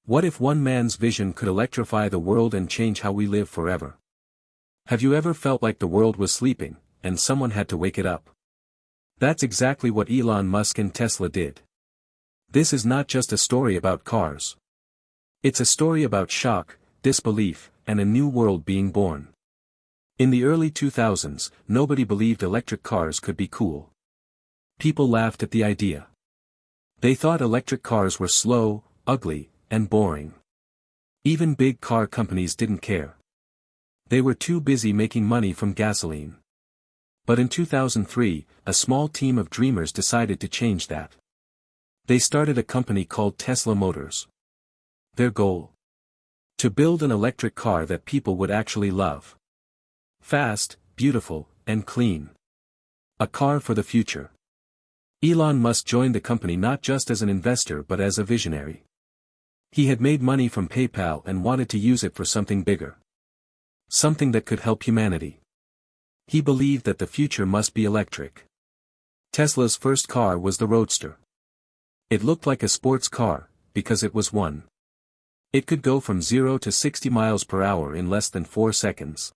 What if one man's vision could electrify the world and change how we live forever? Have you ever felt like the world was sleeping, and someone had to wake it up? That's exactly what Elon Musk and Tesla did. This is not just a story about cars. It's a story about shock, disbelief, and a new world being born. In the early 2000s, nobody believed electric cars could be cool. People laughed at the idea. They thought electric cars were slow, ugly, and boring. Even big car companies didn't care. They were too busy making money from gasoline. But in 2003, a small team of dreamers decided to change that. They started a company called Tesla Motors. Their goal? To build an electric car that people would actually love. Fast, beautiful, and clean. A car for the future. Elon Musk joined the company not just as an investor but as a visionary. He had made money from PayPal and wanted to use it for something bigger. Something that could help humanity. He believed that the future must be electric. Tesla's first car was the Roadster. It looked like a sports car, because it was one. It could go from 0 to 60 miles per hour in less than 4 seconds.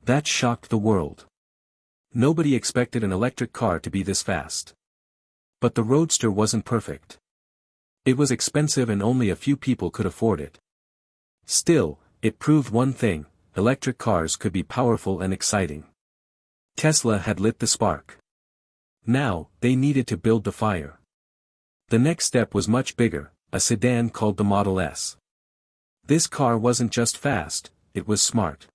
That shocked the world. Nobody expected an electric car to be this fast. But the Roadster wasn't perfect. It was expensive and only a few people could afford it. Still, it proved one thing: electric cars could be powerful and exciting. Tesla had lit the spark. Now, they needed to build the fire. The next step was much bigger, a sedan called the Model S. This car wasn't just fast, it was smart.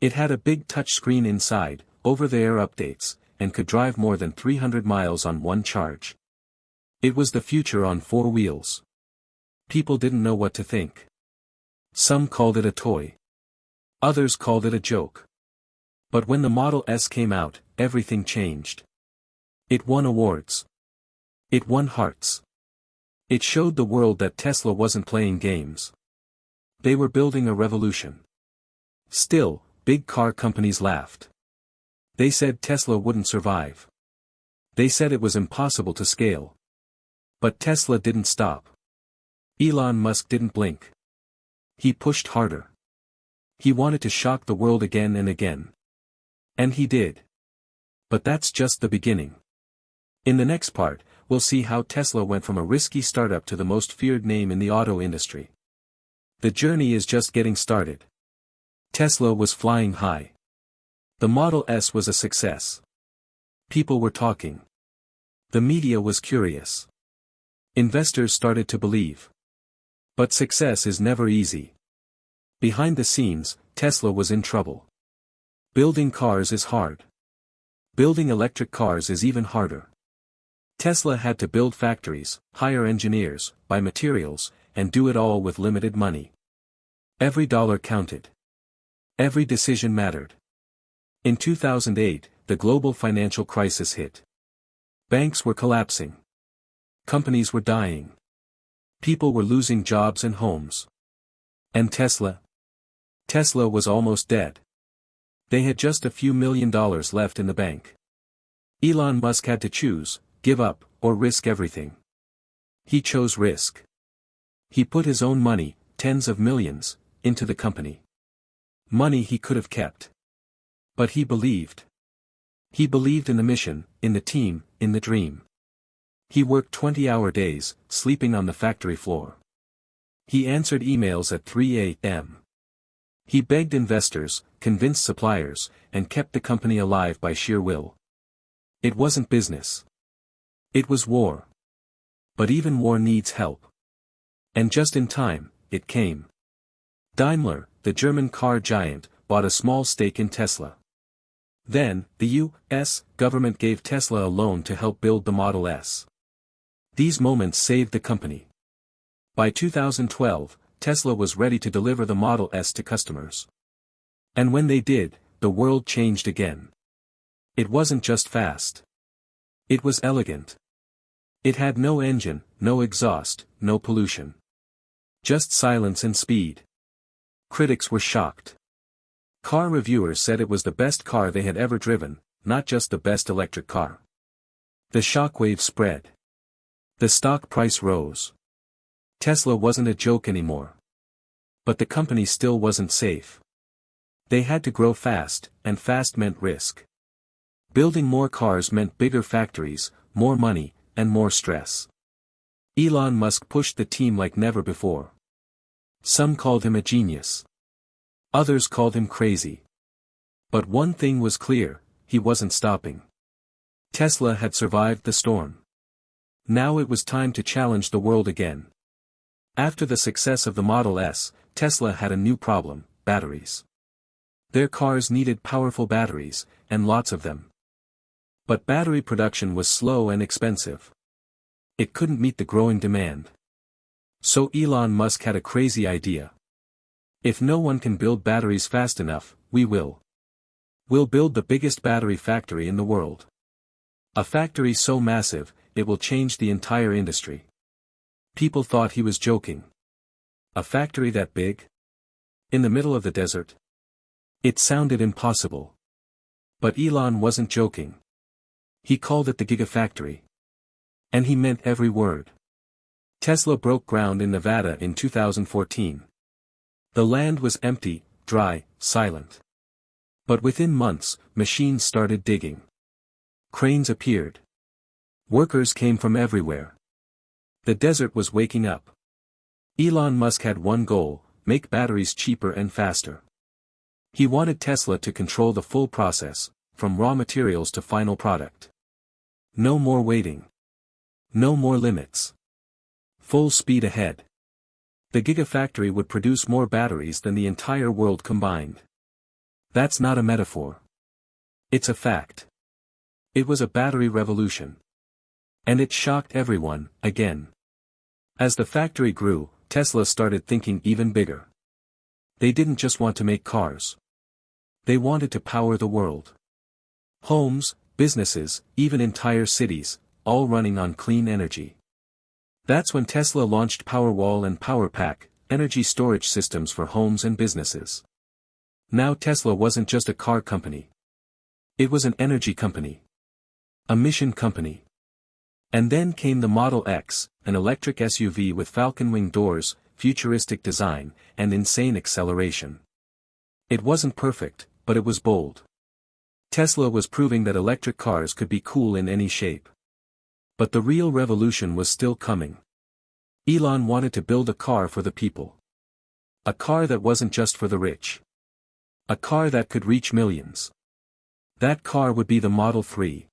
It had a big touchscreen inside, over-the-air updates, and could drive more than 300 miles on one charge. It was the future on 4 wheels. People didn't know what to think. Some called it a toy. Others called it a joke. But when the Model S came out, everything changed. It won awards. It won hearts. It showed the world that Tesla wasn't playing games. They were building a revolution. Still, big car companies laughed. They said Tesla wouldn't survive. They said it was impossible to scale. But Tesla didn't stop. Elon Musk didn't blink. He pushed harder. He wanted to shock the world again and again. And he did. But that's just the beginning. In the next part, we'll see how Tesla went from a risky startup to the most feared name in the auto industry. The journey is just getting started. Tesla was flying high. The Model S was a success. People were talking. The media was curious. Investors started to believe. But success is never easy. Behind the scenes, Tesla was in trouble. Building cars is hard. Building electric cars is even harder. Tesla had to build factories, hire engineers, buy materials, and do it all with limited money. Every dollar counted. Every decision mattered. In 2008, the global financial crisis hit. Banks were collapsing. Companies were dying. People were losing jobs and homes. And Tesla? Tesla was almost dead. They had just a few $1 million left in the bank. Elon Musk had to choose, give up, or risk everything. He chose risk. He put his own money, tens of millions, into the company. Money he could have kept. But he believed. He believed in the mission, in the team, in the dream. He worked 20-hour days, sleeping on the factory floor. He answered emails at 3 a.m. He begged investors, convinced suppliers, and kept the company alive by sheer will. It wasn't business. It was war. But even war needs help. And just in time, it came. Daimler, the German car giant, bought a small stake in Tesla. Then, the U.S. government gave Tesla a loan to help build the Model S. These moments saved the company. By 2012, Tesla was ready to deliver the Model S to customers. And when they did, the world changed again. It wasn't just fast. It was elegant. It had no engine, no exhaust, no pollution. Just silence and speed. Critics were shocked. Car reviewers said it was the best car they had ever driven, not just the best electric car. The shockwave spread. The stock price rose. Tesla wasn't a joke anymore. But the company still wasn't safe. They had to grow fast, and fast meant risk. Building more cars meant bigger factories, more money, and more stress. Elon Musk pushed the team like never before. Some called him a genius. Others called him crazy. But one thing was clear, he wasn't stopping. Tesla had survived the storm. Now it was time to challenge the world again. After the success of the Model S, Tesla had a new problem: batteries. Their cars needed powerful batteries, and lots of them. But battery production was slow and expensive. It couldn't meet the growing demand. So Elon Musk had a crazy idea. If no one can build batteries fast enough, we will. We'll build the biggest battery factory in the world. A factory so massive, it will change the entire industry. People thought he was joking. A factory that big? In the middle of the desert? It sounded impossible. But Elon wasn't joking. He called it the Gigafactory. And he meant every word. Tesla broke ground in Nevada in 2014. The land was empty, dry, silent. But within months, machines started digging. Cranes appeared. Workers came from everywhere. The desert was waking up. Elon Musk had one goal: make batteries cheaper and faster. He wanted Tesla to control the full process, from raw materials to final product. No more waiting. No more limits. Full speed ahead. The Gigafactory would produce more batteries than the entire world combined. That's not a metaphor. It's a fact. It was a battery revolution. And it shocked everyone, again. As the factory grew, Tesla started thinking even bigger. They didn't just want to make cars. They wanted to power the world. Homes, businesses, even entire cities, all running on clean energy. That's when Tesla launched Powerwall and Powerpack, energy storage systems for homes and businesses. Now Tesla wasn't just a car company. It was an energy company. A mission company. And then came the Model X, an electric SUV with falcon wing doors, futuristic design, and insane acceleration. It wasn't perfect, but it was bold. Tesla was proving that electric cars could be cool in any shape. But the real revolution was still coming. Elon wanted to build a car for the people. A car that wasn't just for the rich. A car that could reach millions. That car would be the Model 3.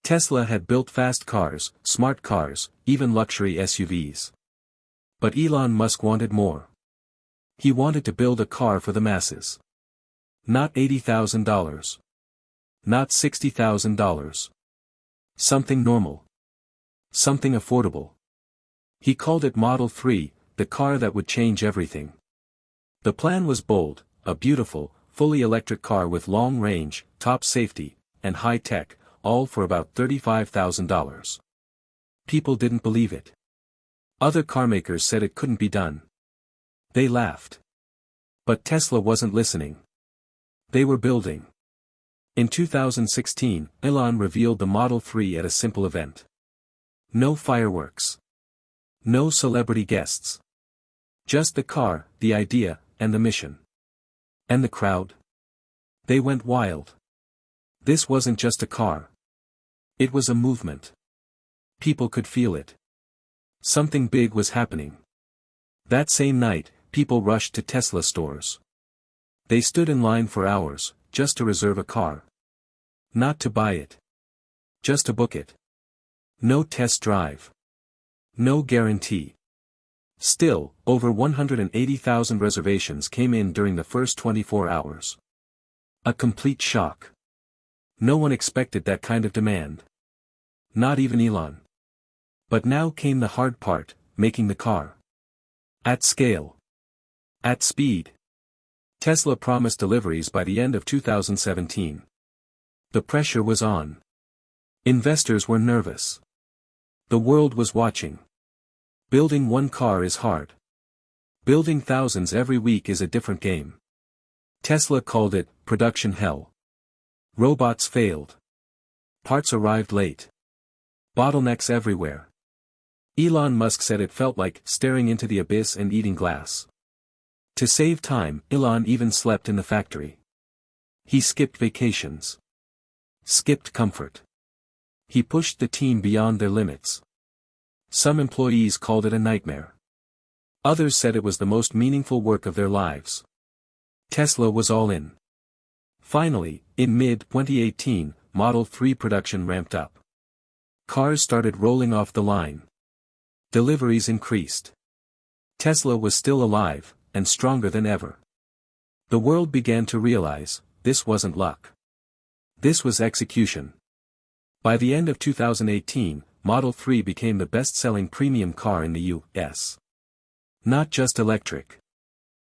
Tesla had built fast cars, smart cars, even luxury SUVs. But Elon Musk wanted more. He wanted to build a car for the masses. Not $80,000. Not $60,000. Something normal. Something affordable. He called it Model 3, the car that would change everything. The plan was bold: a beautiful, fully electric car with long range, top safety, and high tech, all for about $35,000. People didn't believe it. Other carmakers said it couldn't be done. They laughed. But Tesla wasn't listening. They were building. In 2016, Elon revealed the Model 3 at a simple event. No fireworks. No celebrity guests. Just the car, the idea, and the mission. And the crowd? They went wild. This wasn't just a car. It was a movement. People could feel it. Something big was happening. That same night, people rushed to Tesla stores. They stood in line for hours, just to reserve a car. Not to buy it. Just to book it. No test drive. No guarantee. Still, over 180,000 reservations came in during the first 24 hours. A complete shock. No one expected that kind of demand. Not even Elon. But now came the hard part: making the car. At scale. At speed. Tesla promised deliveries by the end of 2017. The pressure was on. Investors were nervous. The world was watching. Building one car is hard. Building thousands every week is a different game. Tesla called it production hell. Robots failed. Parts arrived late. Bottlenecks everywhere. Elon Musk said it felt like staring into the abyss and eating glass. To save time, Elon even slept in the factory. He skipped vacations. Skipped comfort. He pushed the team beyond their limits. Some employees called it a nightmare. Others said it was the most meaningful work of their lives. Tesla was all in. Finally, in mid-2018, Model 3 production ramped up. Cars started rolling off the line. Deliveries increased. Tesla was still alive, and stronger than ever. The world began to realize, this wasn't luck. This was execution. By the end of 2018, Model 3 became the best-selling premium car in the U.S. Not just electric.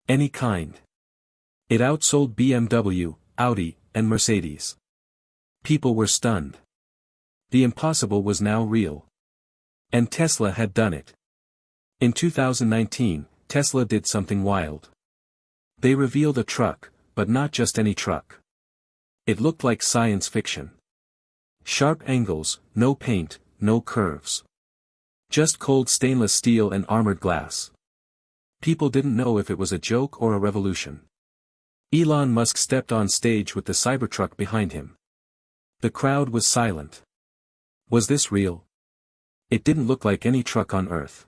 Any kind. It outsold BMW, Audi, and Mercedes. People were stunned. The impossible was now real. And Tesla had done it. In 2019, Tesla did something wild. They revealed a truck, but not just any truck. It looked like science fiction. Sharp angles, no paint, no curves. Just cold stainless steel and armored glass. People didn't know if it was a joke or a revolution. Elon Musk stepped on stage with the Cybertruck behind him. The crowd was silent. Was this real? It didn't look like any truck on Earth.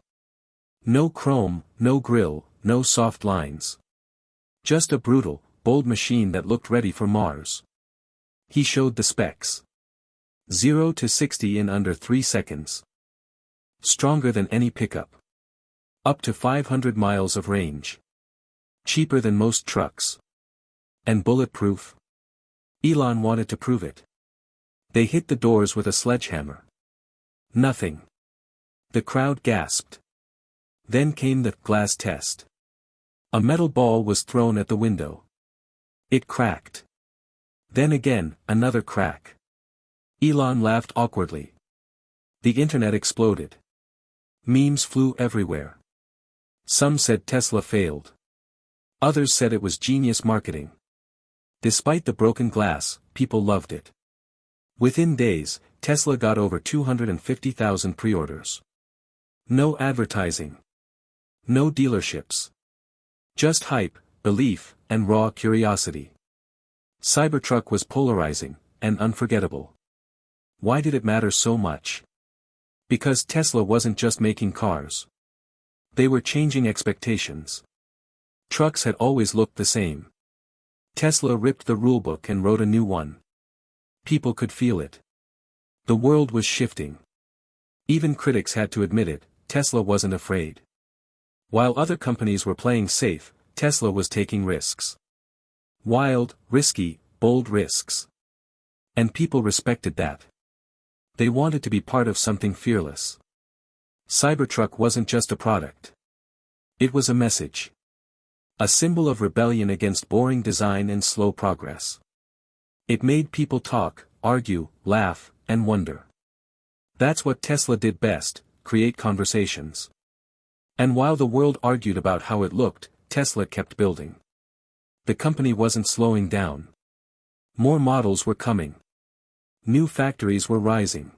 No chrome, no grille, no soft lines. Just a brutal, bold machine that looked ready for Mars. He showed the specs. 0 to 60 in under 3 seconds. Stronger than any pickup. Up to 500 miles of range. Cheaper than most trucks. And bulletproof? Elon wanted to prove it. They hit the doors with a sledgehammer. Nothing. The crowd gasped. Then came the glass test. A metal ball was thrown at the window. It cracked. Then again, another crack. Elon laughed awkwardly. The internet exploded. Memes flew everywhere. Some said Tesla failed. Others said it was genius marketing. Despite the broken glass, people loved it. Within days, Tesla got over 250,000 pre-orders. No advertising. No dealerships. Just hype, belief, and raw curiosity. Cybertruck was polarizing, and unforgettable. Why did it matter so much? Because Tesla wasn't just making cars. They were changing expectations. Trucks had always looked the same. Tesla ripped the rulebook and wrote a new one. People could feel it. The world was shifting. Even critics had to admit it, Tesla wasn't afraid. While other companies were playing safe, Tesla was taking risks. Wild, risky, bold risks. And people respected that. They wanted to be part of something fearless. Cybertruck wasn't just a product. It was a message. A symbol of rebellion against boring design and slow progress. It made people talk, argue, laugh, and wonder. That's what Tesla did best, create conversations. And while the world argued about how it looked, Tesla kept building. The company wasn't slowing down. More models were coming. New factories were rising.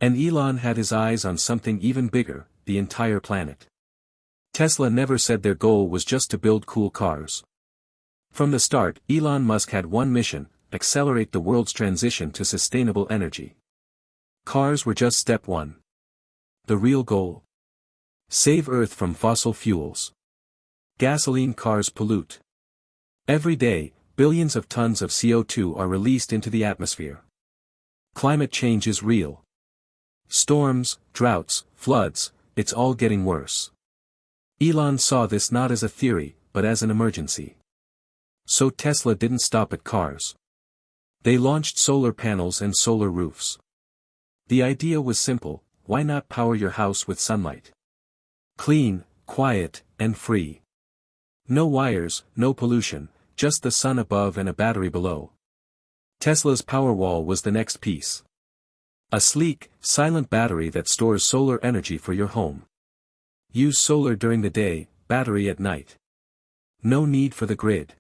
And Elon had his eyes on something even bigger, the entire planet. Tesla never said their goal was just to build cool cars. From the start, Elon Musk had one mission: accelerate the world's transition to sustainable energy. Cars were just step one. The real goal: save Earth from fossil fuels. Gasoline cars pollute. Every day, billions of tons of CO2 are released into the atmosphere. Climate change is real. Storms, droughts, floods, it's all getting worse. Elon saw this not as a theory, but as an emergency. So Tesla didn't stop at cars. They launched solar panels and solar roofs. The idea was simple: why not power your house with sunlight? Clean, quiet, and free. No wires, no pollution, just the sun above and a battery below. Tesla's Powerwall was the next piece. A sleek, silent battery that stores solar energy for your home. Use solar during the day, battery at night. No need for the grid.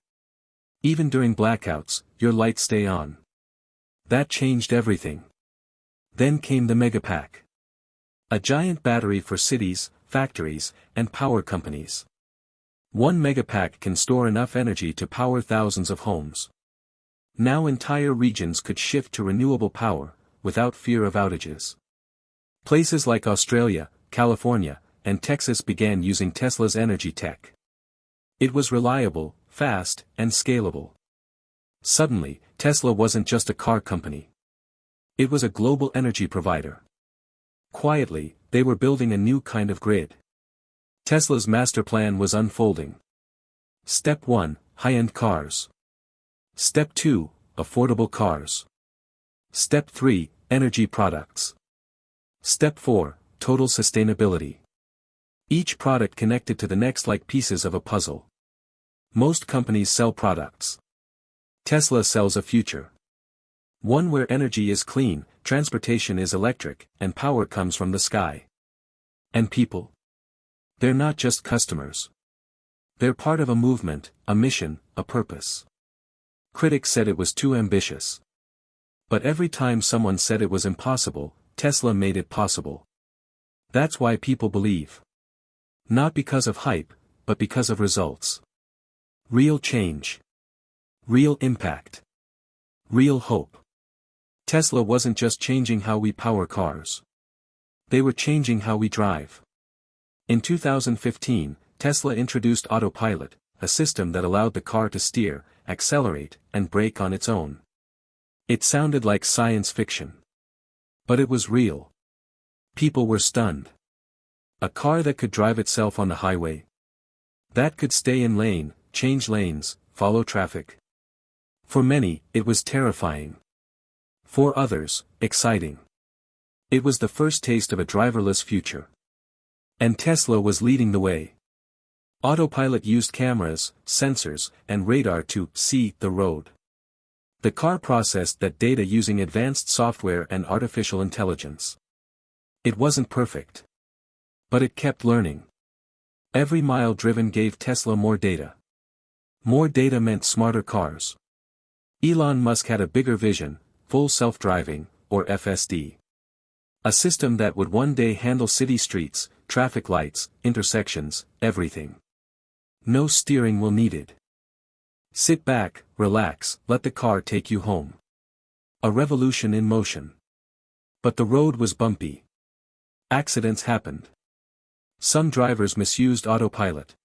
Even during blackouts, your lights stay on. That changed everything. Then came the Megapack. A giant battery for cities, factories, and power companies. 1 megapack can store enough energy to power thousands of homes. Now entire regions could shift to renewable power, without fear of outages. Places like Australia, California, and Texas began using Tesla's energy tech. It was reliable, fast, and scalable. Suddenly, Tesla wasn't just a car company. It was a global energy provider. Quietly, they were building a new kind of grid. Tesla's master plan was unfolding. Step 1, high-end cars. Step 2, affordable cars. Step 3, energy products. Step 4, total sustainability. Each product connected to the next like pieces of a puzzle. Most companies sell products. Tesla sells a future. One where energy is clean, transportation is electric, and power comes from the sky. And people? They're not just customers. They're part of a movement, a mission, a purpose. Critics said it was too ambitious. But every time someone said it was impossible, Tesla made it possible. That's why people believe. Not because of hype, but because of results. Real change. Real impact. Real hope. Tesla wasn't just changing how we power cars. They were changing how we drive. In 2015, Tesla introduced autopilot, a system that allowed the car to steer, accelerate, and brake on its own. It sounded like science fiction. But it was real. People were stunned. A car that could drive itself on the highway. That could stay in lane, change lanes, follow traffic. For many, it was terrifying. For others, exciting. It was the first taste of a driverless future. And Tesla was leading the way. Autopilot used cameras, sensors, and radar to see the road. The car processed that data using advanced software and artificial intelligence. It wasn't perfect. But it kept learning. Every mile driven gave Tesla more data. More data meant smarter cars. Elon Musk had a bigger vision, full self-driving, or FSD. A system that would one day handle city streets, traffic lights, intersections, everything. No steering wheel needed. Sit back, relax, let the car take you home. A revolution in motion. But the road was bumpy. Accidents happened. Some drivers misused autopilot.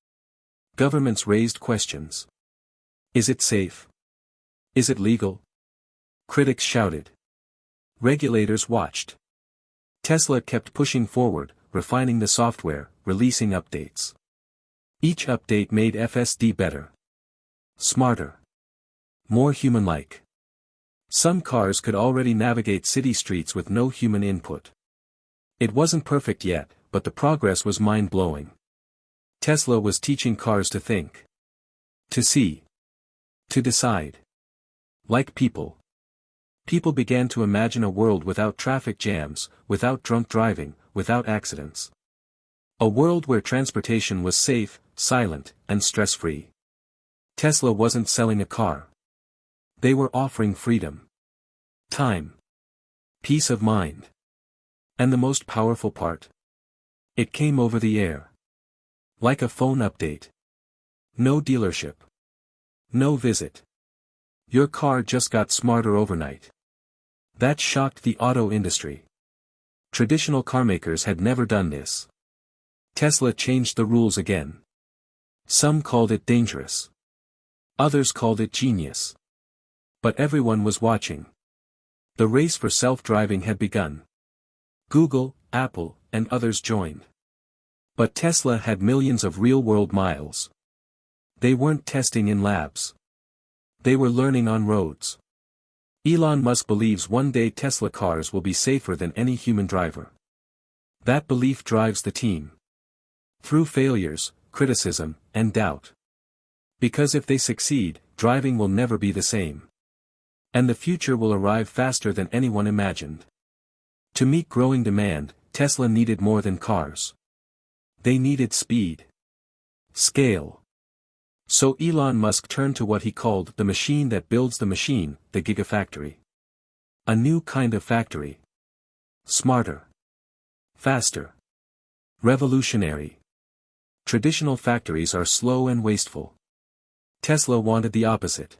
Governments raised questions. Is it safe? Is it legal? Critics shouted. Regulators watched. Tesla kept pushing forward, refining the software, releasing updates. Each update made FSD better. Smarter. More human-like. Some cars could already navigate city streets with no human input. It wasn't perfect yet, but the progress was mind-blowing. Tesla was teaching cars to think. To see. To decide. Like people. People began to imagine a world without traffic jams, without drunk driving, without accidents. A world where transportation was safe, silent, and stress-free. Tesla wasn't selling a car. They were offering freedom. Time. Peace of mind. And the most powerful part? It came over the air. Like a phone update. No dealership. No visit. Your car just got smarter overnight. That shocked the auto industry. Traditional carmakers had never done this. Tesla changed the rules again. Some called it dangerous. Others called it genius. But everyone was watching. The race for self-driving had begun. Google, Apple, and others joined. But Tesla had millions of real-world miles. They weren't testing in labs. They were learning on roads. Elon Musk believes one day Tesla cars will be safer than any human driver. That belief drives the team. Through failures, criticism, and doubt. Because if they succeed, driving will never be the same. And the future will arrive faster than anyone imagined. To meet growing demand, Tesla needed more than cars. They needed speed. Scale. So Elon Musk turned to what he called the machine that builds the machine, the Gigafactory. A new kind of factory. Smarter. Faster. Revolutionary. Traditional factories are slow and wasteful. Tesla wanted the opposite.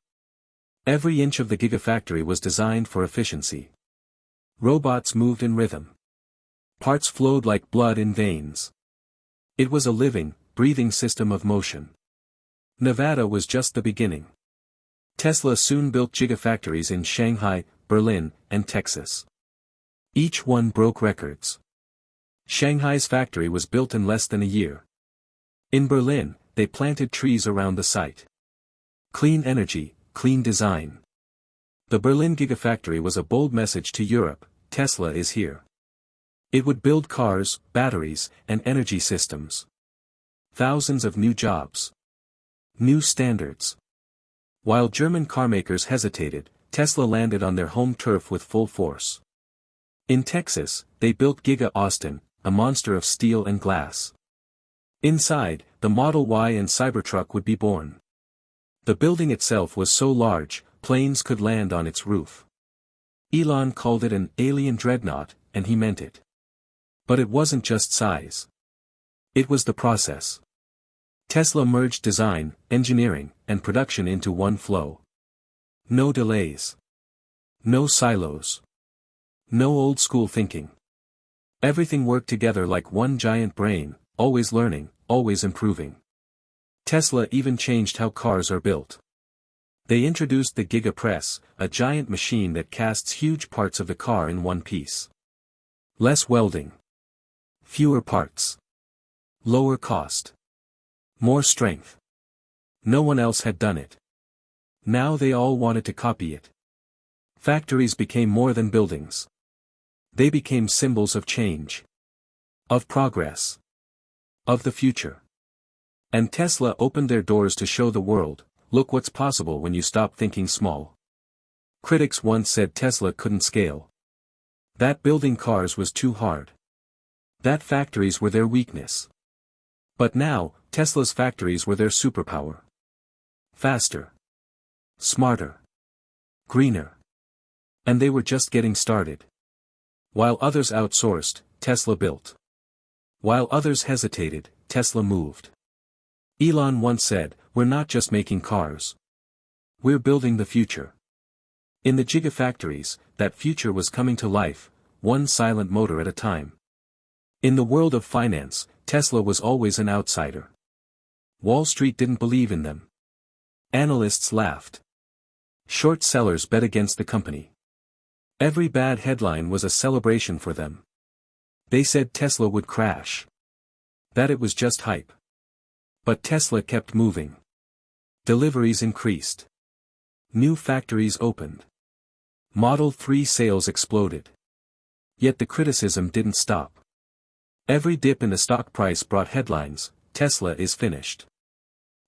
Every inch of the gigafactory was designed for efficiency. Robots moved in rhythm. Parts flowed like blood in veins. It was a living, breathing system of motion. Nevada was just the beginning. Tesla soon built gigafactories in Shanghai, Berlin, and Texas. Each one broke records. Shanghai's factory was built in less than a year. In Berlin, they planted trees around the site. Clean energy, clean design. The Berlin Gigafactory was a bold message to Europe: Tesla is here. It would build cars, batteries, and energy systems. Thousands of new jobs. New standards. While German carmakers hesitated, Tesla landed on their home turf with full force. In Texas, they built Giga Austin, a monster of steel and glass. Inside, the Model Y and Cybertruck would be born. The building itself was so large, planes could land on its roof. Elon called it an alien dreadnought, and he meant it. But it wasn't just size. It was the process. Tesla merged design, engineering, and production into one flow. No delays. No silos. No old-school thinking. Everything worked together like one giant brain, always learning, always improving. Tesla even changed how cars are built. They introduced the Giga Press, a giant machine that casts huge parts of the car in one piece. Less welding. Fewer parts. Lower cost. More strength. No one else had done it. Now they all wanted to copy it. Factories became more than buildings. They became symbols of change. Of progress. Of the future. And Tesla opened their doors to show the world, look what's possible when you stop thinking small. Critics once said Tesla couldn't scale. That building cars was too hard. That factories were their weakness. But now, Tesla's factories were their superpower. Faster. Smarter. Greener. And they were just getting started. While others outsourced, Tesla built. While others hesitated, Tesla moved. Elon once said, "We're not just making cars. We're building the future." In the gigafactories, that future was coming to life, one silent motor at a time. In the world of finance, Tesla was always an outsider. Wall Street didn't believe in them. Analysts laughed. Short sellers bet against the company. Every bad headline was a celebration for them. They said Tesla would crash. That it was just hype. But Tesla kept moving. Deliveries increased. New factories opened. Model 3 sales exploded. Yet the criticism didn't stop. Every dip in the stock price brought headlines: Tesla is finished.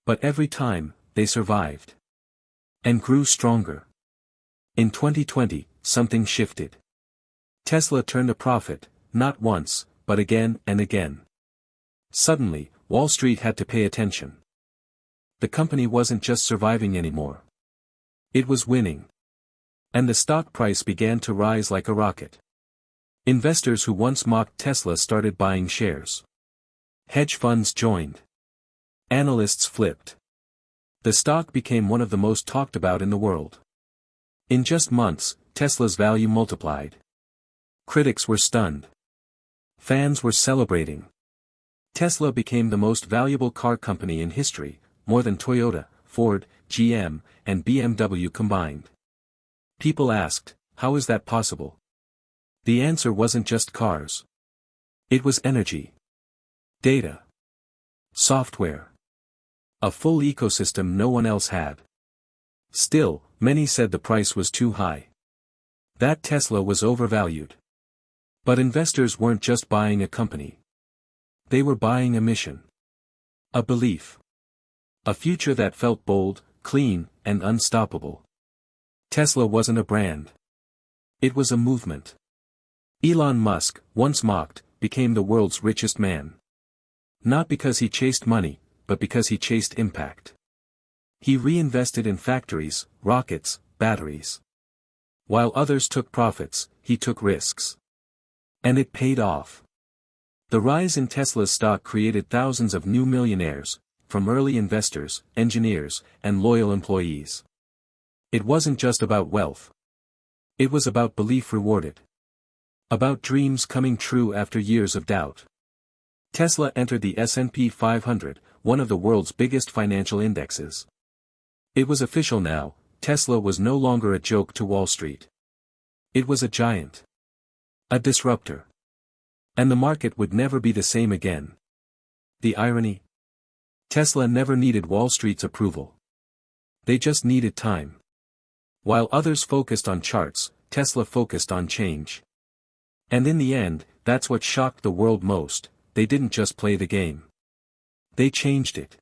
But every time, they survived. And grew stronger. In 2020, something shifted. Tesla turned a profit, not once, but again and again. Suddenly, Wall Street had to pay attention. The company wasn't just surviving anymore. It was winning. And the stock price began to rise like a rocket. Investors who once mocked Tesla started buying shares. Hedge funds joined. Analysts flipped. The stock became one of the most talked about in the world. In just months, Tesla's value multiplied. Critics were stunned. Fans were celebrating. Tesla became the most valuable car company in history, more than Toyota, Ford, GM, and BMW combined. People asked, how is that possible? The answer wasn't just cars. It was energy. Data. Software. A full ecosystem no one else had. Still, many said the price was too high. That Tesla was overvalued. But investors weren't just buying a company. They were buying a mission. A belief. A future that felt bold, clean, and unstoppable. Tesla wasn't a brand. It was a movement. Elon Musk, once mocked, became the world's richest man. Not because he chased money, but because he chased impact. He reinvested in factories, rockets, batteries. While others took profits, he took risks. And it paid off. The rise in Tesla's stock created thousands of new millionaires, from early investors, engineers, and loyal employees. It wasn't just about wealth. It was about belief rewarded. About dreams coming true after years of doubt. Tesla entered the S&P 500, one of the world's biggest financial indexes. It was official now, Tesla was no longer a joke to Wall Street. It was a giant. A disruptor. And the market would never be the same again. The irony? Tesla never needed Wall Street's approval. They just needed time. While others focused on charts, Tesla focused on change. And in the end, that's what shocked the world most, they didn't just play the game. They changed it.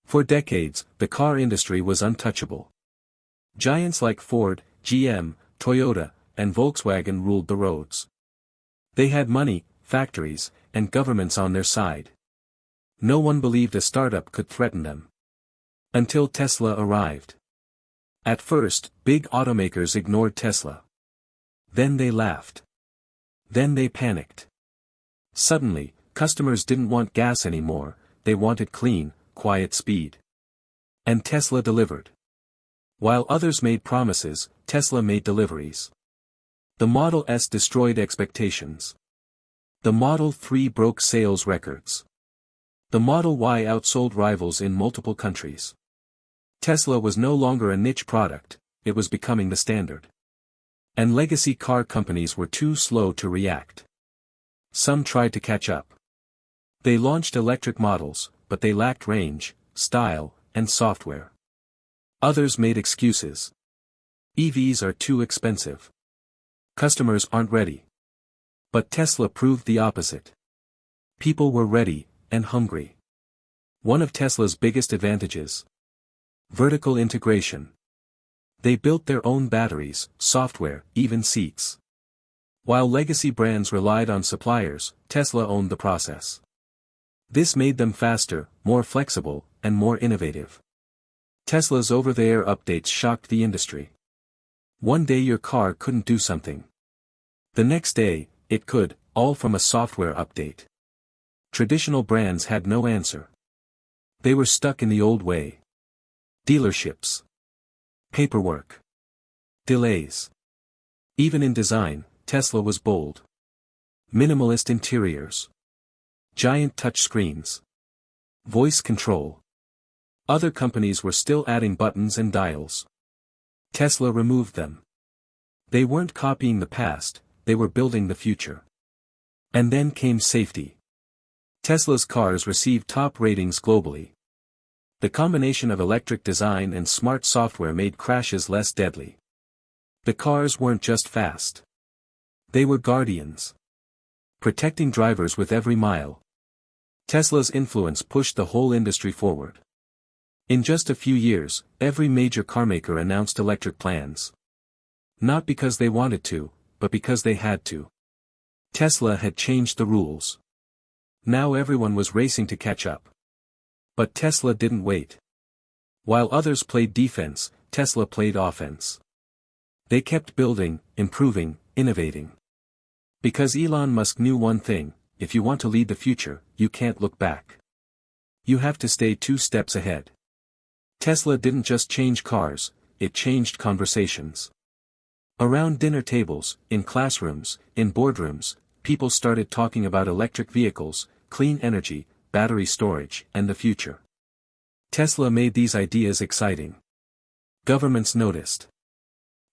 For decades, the car industry was untouchable. Giants like Ford, GM, Toyota, and Volkswagen ruled the roads. They had money, factories, and governments on their side. No one believed a startup could threaten them. Until Tesla arrived. At first, big automakers ignored Tesla. Then they laughed. Then they panicked. Suddenly, customers didn't want gas anymore, they wanted clean, quiet speed. And Tesla delivered. While others made promises, Tesla made deliveries. The Model S destroyed expectations. The Model 3 broke sales records. The Model Y outsold rivals in multiple countries. Tesla was no longer a niche product, it was becoming the standard. And legacy car companies were too slow to react. Some tried to catch up. They launched electric models, but they lacked range, style, and software. Others made excuses. EVs are too expensive. Customers aren't ready. But Tesla proved the opposite. People were ready, and hungry. One of Tesla's biggest advantages. Vertical integration. They built their own batteries, software, even seats. While legacy brands relied on suppliers, Tesla owned the process. This made them faster, more flexible, and more innovative. Tesla's over-the-air updates shocked the industry. One day your car couldn't do something. The next day, it could, all from a software update. Traditional brands had no answer. They were stuck in the old way. Dealerships. Paperwork. Delays. Even in design, Tesla was bold. Minimalist interiors. Giant touchscreens. Voice control. Other companies were still adding buttons and dials. Tesla removed them. They weren't copying the past, they were building the future. And then came safety. Tesla's cars received top ratings globally. The combination of electric design and smart software made crashes less deadly. The cars weren't just fast. They were guardians. Protecting drivers with every mile. Tesla's influence pushed the whole industry forward. In just a few years, every major carmaker announced electric plans. Not because they wanted to, but because they had to. Tesla had changed the rules. Now everyone was racing to catch up. But Tesla didn't wait. While others played defense, Tesla played offense. They kept building, improving, innovating. Because Elon Musk knew one thing, if you want to lead the future, you can't look back. You have to stay 2 steps ahead. Tesla didn't just change cars, it changed conversations. Around dinner tables, in classrooms, in boardrooms, people started talking about electric vehicles, clean energy, battery storage, and the future. Tesla made these ideas exciting. Governments noticed.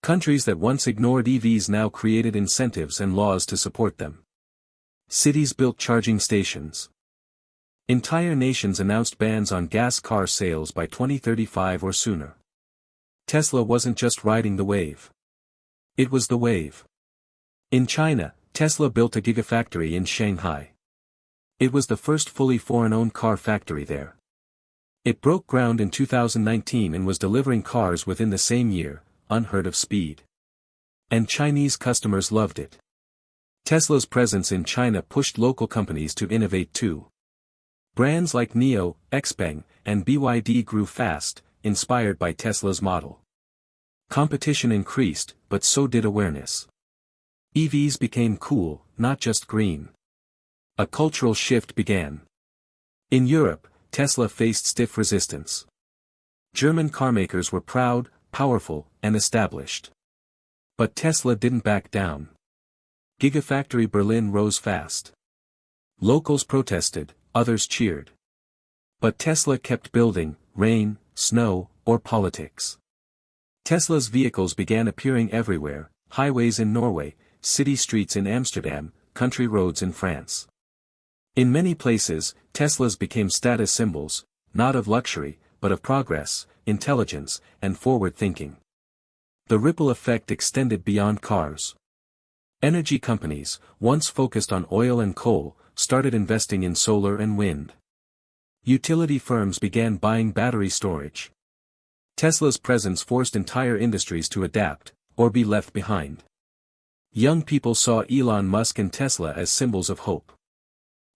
Countries that once ignored EVs now created incentives and laws to support them. Cities built charging stations. Entire nations announced bans on gas car sales by 2035 or sooner. Tesla wasn't just riding the wave. It was the wave. In China, Tesla built a gigafactory in Shanghai. It was the first fully foreign-owned car factory there. It broke ground in 2019 and was delivering cars within the same year, unheard of speed. And Chinese customers loved it. Tesla's presence in China pushed local companies to innovate too. Brands like NIO, XPeng, and BYD grew fast, inspired by Tesla's model. Competition increased, but so did awareness. EVs became cool, not just green. A cultural shift began. In Europe, Tesla faced stiff resistance. German carmakers were proud, powerful, and established. But Tesla didn't back down. Gigafactory Berlin rose fast. Locals protested, others cheered. But Tesla kept building, rain, snow, or politics. Tesla's vehicles began appearing everywhere, highways in Norway, city streets in Amsterdam, country roads in France. In many places, Teslas became status symbols, not of luxury, but of progress, intelligence, and forward thinking. The ripple effect extended beyond cars. Energy companies, once focused on oil and coal, started investing in solar and wind. Utility firms began buying battery storage. Tesla's presence forced entire industries to adapt, or be left behind. Young people saw Elon Musk and Tesla as symbols of hope.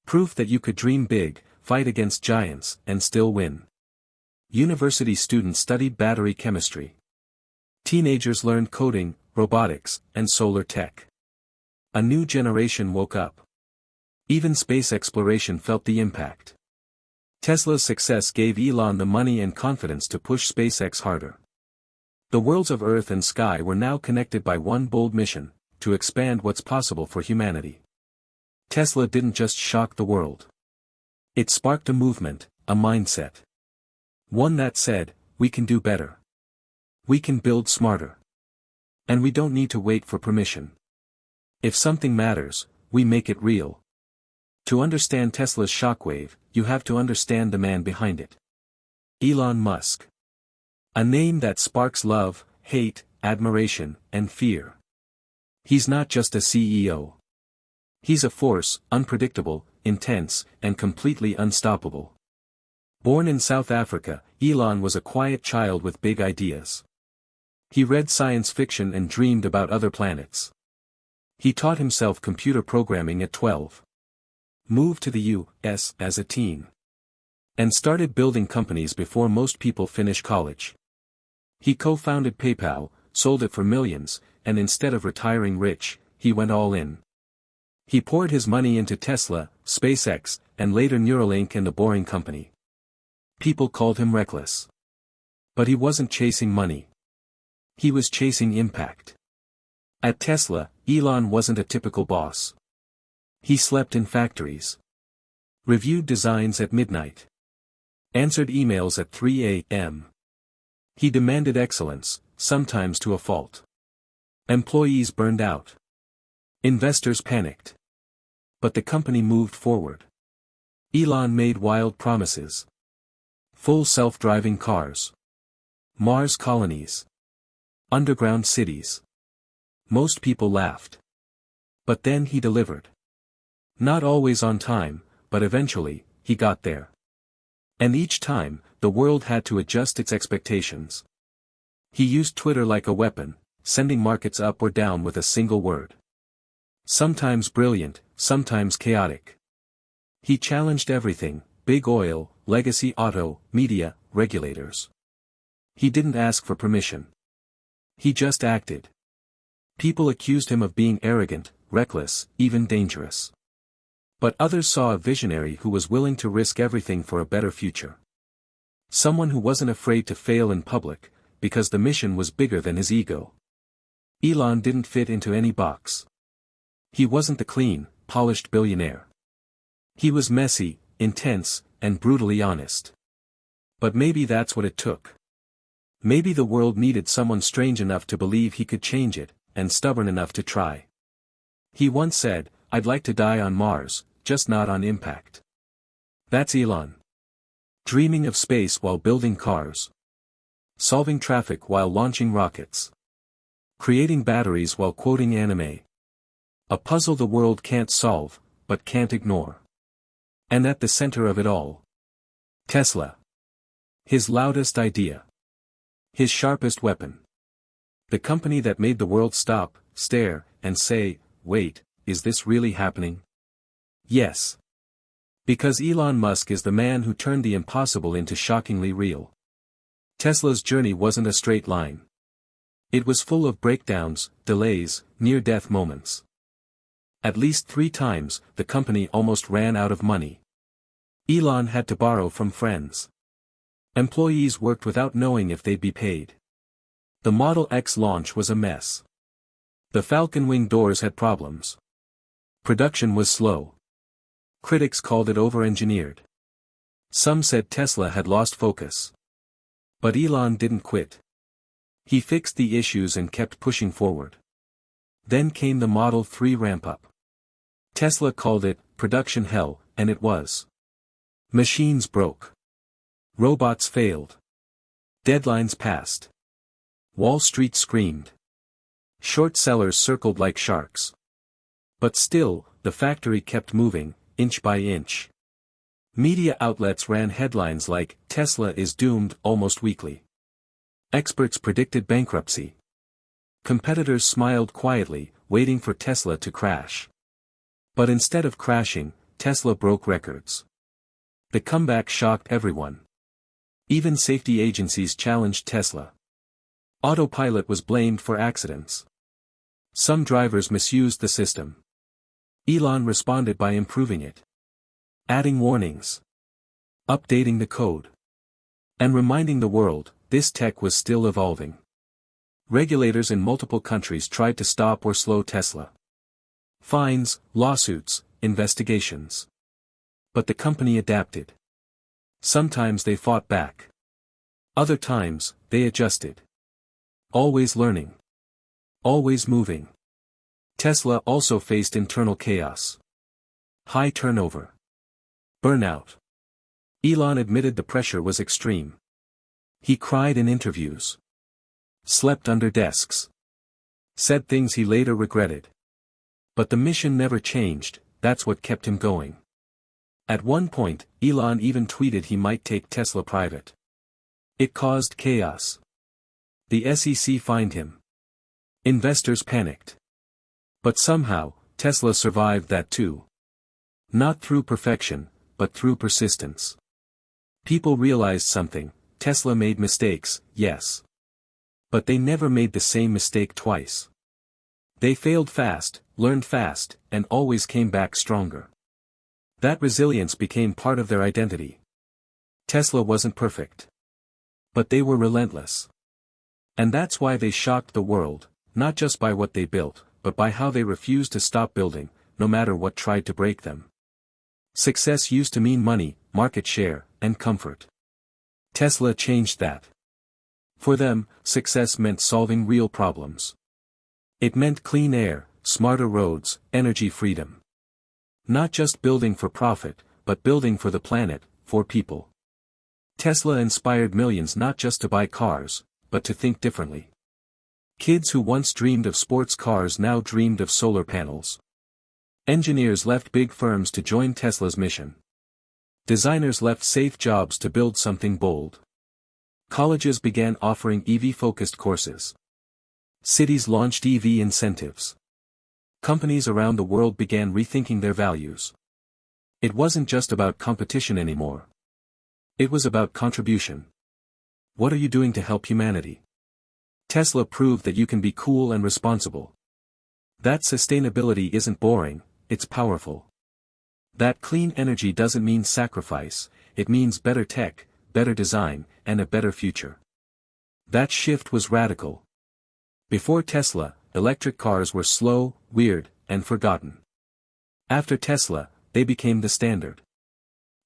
Proof that you could dream big, fight against giants, and still win. University students studied battery chemistry. Teenagers learned coding, robotics, and solar tech. A new generation woke up. Even space exploration felt the impact. Tesla's success gave Elon the money and confidence to push SpaceX harder. The worlds of Earth and sky were now connected by one bold mission, to expand what's possible for humanity. Tesla didn't just shock the world. It sparked a movement, a mindset. One that said, we can do better. We can build smarter. And we don't need to wait for permission. If something matters, we make it real. To understand Tesla's shockwave, you have to understand the man behind it. Elon Musk. A name that sparks love, hate, admiration, and fear. He's not just a CEO. He's a force, unpredictable, intense, and completely unstoppable. Born in South Africa, Elon was a quiet child with big ideas. He read science fiction and dreamed about other planets. He taught himself computer programming at 12. Moved to the U.S. as a teen. And started building companies before most people finish college. He co-founded PayPal, sold it for millions, and instead of retiring rich, he went all in. He poured his money into Tesla, SpaceX, and later Neuralink and The Boring Company. People called him reckless. But he wasn't chasing money. He was chasing impact. At Tesla, Elon wasn't a typical boss. He slept in factories. Reviewed designs at midnight. Answered emails at 3 a.m. He demanded excellence, sometimes to a fault. Employees burned out. Investors panicked. But the company moved forward. Elon made wild promises. Full self-driving cars. Mars colonies. Underground cities. Most people laughed. But then he delivered. Not always on time, but eventually, he got there. And each time, the world had to adjust its expectations. He used Twitter like a weapon, sending markets up or down with a single word. Sometimes brilliant, sometimes chaotic. He challenged everything, big oil, legacy auto, media, regulators. He didn't ask for permission. He just acted. People accused him of being arrogant, reckless, even dangerous. But others saw a visionary who was willing to risk everything for a better future. Someone who wasn't afraid to fail in public, because the mission was bigger than his ego. Elon didn't fit into any box. He wasn't the clean, polished billionaire. He was messy, intense, and brutally honest. But maybe that's what it took. Maybe the world needed someone strange enough to believe he could change it, and stubborn enough to try. He once said, "I'd like to die on Mars, just not on impact." That's Elon. Dreaming of space while building cars. Solving traffic while launching rockets. Creating batteries while quoting anime. A puzzle the world can't solve, but can't ignore. And at the center of it all. Tesla. His loudest idea. His sharpest weapon. The company that made the world stop, stare, and say, wait, is this really happening? Yes. Because Elon Musk is the man who turned the impossible into shockingly real. Tesla's journey wasn't a straight line. It was full of breakdowns, delays, near-death moments. At least 3 times, the company almost ran out of money. Elon had to borrow from friends. Employees worked without knowing if they'd be paid. The Model X launch was a mess. The Falcon wing doors had problems. Production was slow. Critics called it over-engineered. Some said Tesla had lost focus. But Elon didn't quit. He fixed the issues and kept pushing forward. Then came the Model 3 ramp-up. Tesla called it production hell, and it was. Machines broke. Robots failed. Deadlines passed. Wall Street screamed. Short sellers circled like sharks. But still, the factory kept moving, inch by inch. Media outlets ran headlines like, "Tesla is doomed," almost weekly. Experts predicted bankruptcy. Competitors smiled quietly, waiting for Tesla to crash. But instead of crashing, Tesla broke records. The comeback shocked everyone. Even safety agencies challenged Tesla. Autopilot was blamed for accidents. Some drivers misused the system. Elon responded by improving it. Adding warnings. Updating the code. And reminding the world, this tech was still evolving. Regulators in multiple countries tried to stop or slow Tesla. Fines, lawsuits, investigations. But the company adapted. Sometimes they fought back. Other times, they adjusted. Always learning. Always moving. Tesla also faced internal chaos. High turnover. Burnout. Elon admitted the pressure was extreme. He cried in interviews. Slept under desks. Said things he later regretted. But the mission never changed, that's what kept him going. At one point, Elon even tweeted he might take Tesla private. It caused chaos. The SEC fined him. Investors panicked. But somehow, Tesla survived that too. Not through perfection, but through persistence. People realized something: Tesla made mistakes, yes. But they never made the same mistake twice. They failed fast, learned fast, and always came back stronger. That resilience became part of their identity. Tesla wasn't perfect. But they were relentless. And that's why they shocked the world, not just by what they built, but by how they refused to stop building, no matter what tried to break them. Success used to mean money, market share, and comfort. Tesla changed that. For them, success meant solving real problems. It meant clean air, smarter roads, energy freedom. Not just building for profit, but building for the planet, for people. Tesla inspired millions not just to buy cars, but to think differently. Kids who once dreamed of sports cars now dreamed of solar panels. Engineers left big firms to join Tesla's mission. Designers left safe jobs to build something bold. Colleges began offering EV-focused courses. Cities launched EV incentives. Companies around the world began rethinking their values. It wasn't just about competition anymore. It was about contribution. What are you doing to help humanity? Tesla proved that you can be cool and responsible. That sustainability isn't boring, it's powerful. That clean energy doesn't mean sacrifice, it means better tech, better design, and a better future. That shift was radical. Before Tesla, electric cars were slow, weird, and forgotten. After Tesla, they became the standard.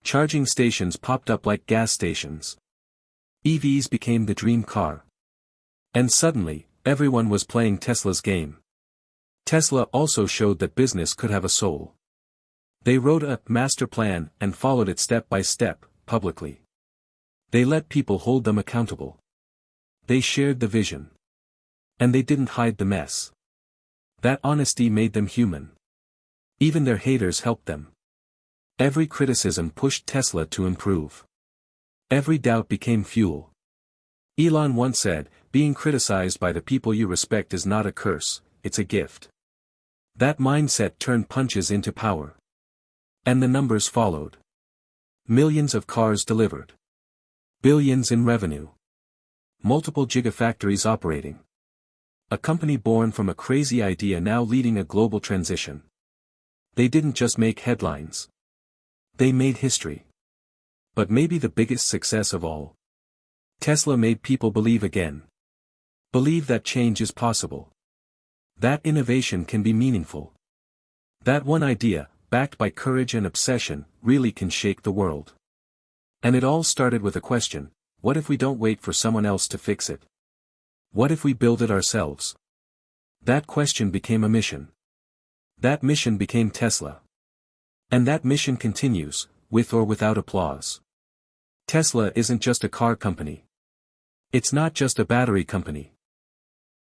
Charging stations popped up like gas stations. EVs became the dream car. And suddenly, everyone was playing Tesla's game. Tesla also showed that business could have a soul. They wrote a master plan and followed it step by step, publicly. They let people hold them accountable. They shared the vision. And they didn't hide the mess. That honesty made them human. Even their haters helped them. Every criticism pushed Tesla to improve. Every doubt became fuel. Elon once said, "Being criticized by the people you respect is not a curse, it's a gift." That mindset turned punches into power. And the numbers followed. Millions of cars delivered. Billions in revenue. Multiple gigafactories operating. A company born from a crazy idea now leading a global transition. They didn't just make headlines. They made history. But maybe the biggest success of all. Tesla made people believe again. Believe that change is possible. That innovation can be meaningful. That one idea, backed by courage and obsession, really can shake the world. And it all started with a question: what if we don't wait for someone else to fix it? What if we build it ourselves? That question became a mission. That mission became Tesla. And that mission continues, with or without applause. Tesla isn't just a car company. It's not just a battery company.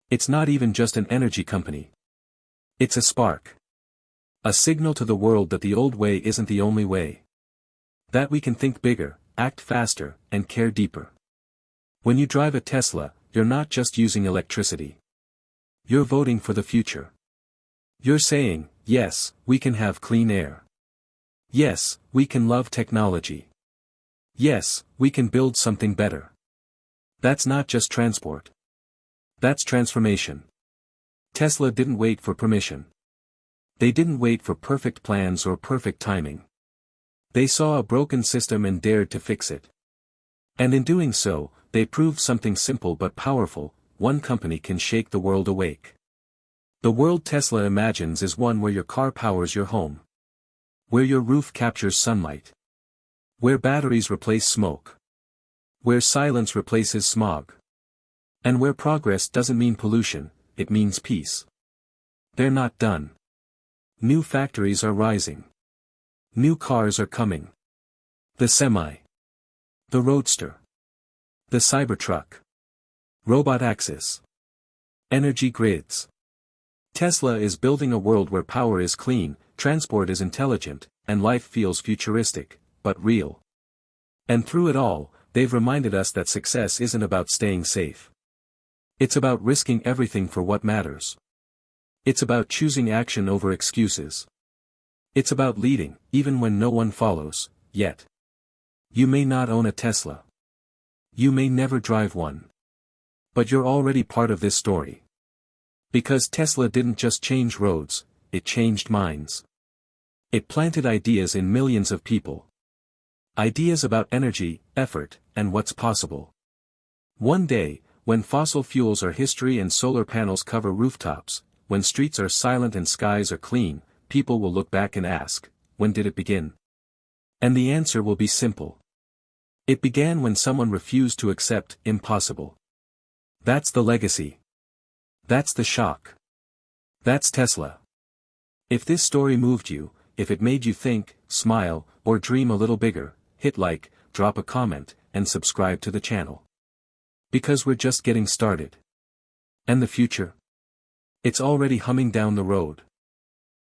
It's not even just an energy company. It's a spark. A signal to the world that the old way isn't the only way. That we can think bigger, act faster, and care deeper. When you drive a Tesla, you're not just using electricity. You're voting for the future. You're saying, yes, we can have clean air. Yes, we can love technology. Yes, we can build something better. That's not just transport. That's transformation. Tesla didn't wait for permission. They didn't wait for perfect plans or perfect timing. They saw a broken system and dared to fix it. And in doing so, they proved something simple but powerful: one company can shake the world awake. The world Tesla imagines is one where your car powers your home. Where your roof captures sunlight. Where batteries replace smoke. Where silence replaces smog. And where progress doesn't mean pollution, it means peace. They're not done. New factories are rising. New cars are coming. The Semi. The Roadster. The Cybertruck. Robot Axis. Energy grids. Tesla is building a world where power is clean, transport is intelligent, and life feels futuristic, but real. And through it all, they've reminded us that success isn't about staying safe. It's about risking everything for what matters. It's about choosing action over excuses. It's about leading, even when no one follows, yet. You may not own a Tesla. You may never drive one. But you're already part of this story. Because Tesla didn't just change roads, it changed minds. It planted ideas in millions of people. Ideas about energy, effort, and what's possible. One day, when fossil fuels are history and solar panels cover rooftops, when streets are silent and skies are clean, people will look back and ask, when did it begin? And the answer will be simple. It began when someone refused to accept impossible. That's the legacy. That's the shock. That's Tesla. If this story moved you, if it made you think, smile, or dream a little bigger, hit like, drop a comment, and subscribe to the channel. Because we're just getting started. And the future? It's already humming down the road.